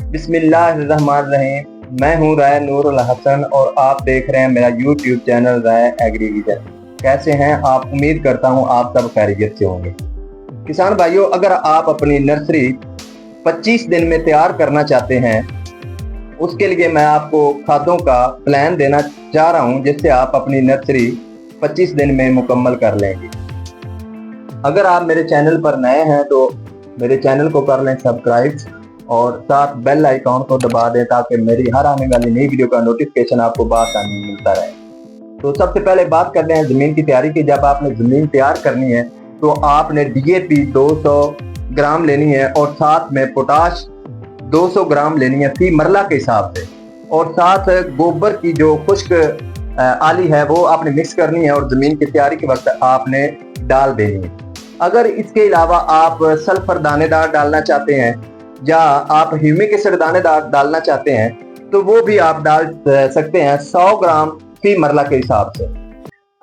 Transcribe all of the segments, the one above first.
बिस्मिल्लाहिर्रहमानिर्रहीम। मैं हूं राय नूरुल हसन और आप देख रहे हैं मेरा यूट्यूब चैनल राय एग्रीविजन। कैसे हैं आप? उम्मीद करता हूं आप सब खैरियत से होंगे। किसान भाइयों, अगर आप अपनी नर्सरी 25 दिन में तैयार करना चाहते हैं, उसके लिए मैं आपको खादों का प्लान देना चाह रहा हूं, जिससे आप अपनी नर्सरी 25 दिन में मुकम्मल कर लेंगे। अगर आप मेरे चैनल पर नए हैं तो मेरे चैनल को कर लें सब्सक्राइब और साथ बेल आइकॉन को दबा दें, ताकि मेरी हर आने वाली नई वीडियो का नोटिफिकेशन आपको बासानी मिलता रहे। तो सबसे पहले बात करते हैं ज़मीन की तैयारी की। जब आपने ज़मीन तैयार करनी है तो आपने DAP 200 ग्राम लेनी है और साथ में पोटाश 200 ग्राम लेनी है फी मरला के हिसाब से, और साथ गोबर की जो खुश्क आली है वो आपने मिक्स करनी है और ज़मीन की तैयारी के वक्त आपने डाल देनी है। अगर इसके अलावा आप सल्फर दानेदार डालना चाहते हैं या आप ह्यूमिक एसिड दानेदार डालना चाहते हैं तो वो भी आप डाल सकते हैं 100 ग्राम फी मरला के हिसाब से।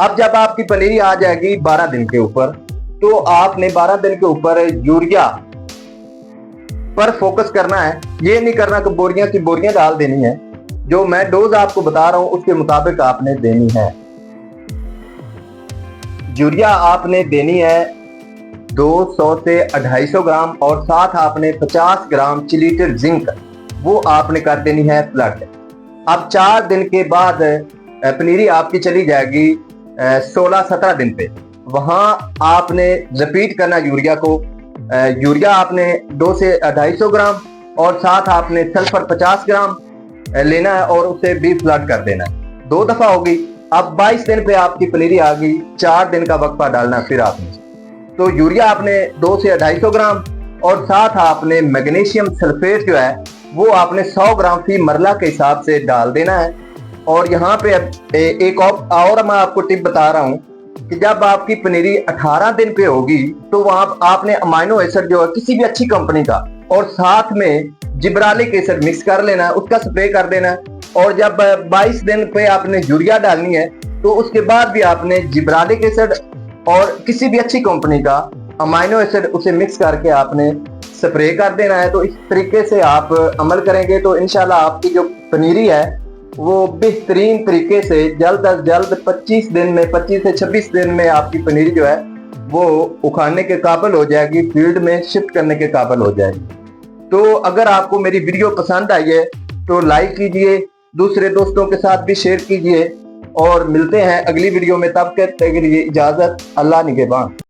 अब जब आपकी पनीरी आ जाएगी 12 दिन के ऊपर, तो आपने 12 दिन के ऊपर यूरिया पर फोकस करना है। ये नहीं करना कि बोरियां की बोरियां डाल देनी है। जो मैं डोज आपको बता रहा हूं उसके मुताबिक आपने देनी है। यूरिया आपने देनी है 200 से 250 ग्राम और साथ आपने 50 ग्राम चिलीटर जिंक वो आपने कर देनी है फ्लड। अब 4 दिन के बाद पनीरी आपकी चली जाएगी 16-17 दिन पे। वहां आपने रिपीट करना यूरिया को। यूरिया आपने 2 से 250 ग्राम और साथ आपने सल्फर 50 ग्राम लेना है और उसे भी फ्लड कर देना है। 2 दफा होगी। अब 22 दिन पे आपकी पनीरी आ गई, 4 दिन का वक्फा डालना फिर आपने। तो यूरिया आपने 2 से 250 ग्राम और साथ आपने मैग्नीशियम सल्फेट जो है वो आपने 100 ग्राम फी मरला के हिसाब से डाल देना है। और यहाँ पे एक और मैं आपको टिप बता रहा हूँ कि जब आपकी पनीरी 18 दिन पे होगी तो वहां आपने अमाइनो एसिड जो है किसी भी अच्छी कंपनी का और साथ में जिब्रालिक एसिड मिक्स कर लेना है, उसका स्प्रे कर देना है। और जब 22 दिन पे आपने यूरिया डालनी है तो उसके बाद भी आपने जिब्रालिक एसिड और किसी भी अच्छी कंपनी का अमाइनो एसिड उसे मिक्स करके आपने स्प्रे कर देना है। तो इस तरीके से आप अमल करेंगे तो इंशाल्लाह आपकी जो पनीरी है वो बेहतरीन तरीके से जल्द अज जल्द 25 दिन में 25 से 26 दिन में आपकी पनीरी जो है वो उखाड़ने के काबिल हो जाएगी, फील्ड में शिफ्ट करने के काबिल हो जाएगी। तो अगर आपको मेरी वीडियो पसंद आई है तो लाइक कीजिए, दूसरे दोस्तों के साथ भी शेयर कीजिए और मिलते हैं अगली वीडियो में। तब तक के लिए इजाजत। अल्लाह निगहबान।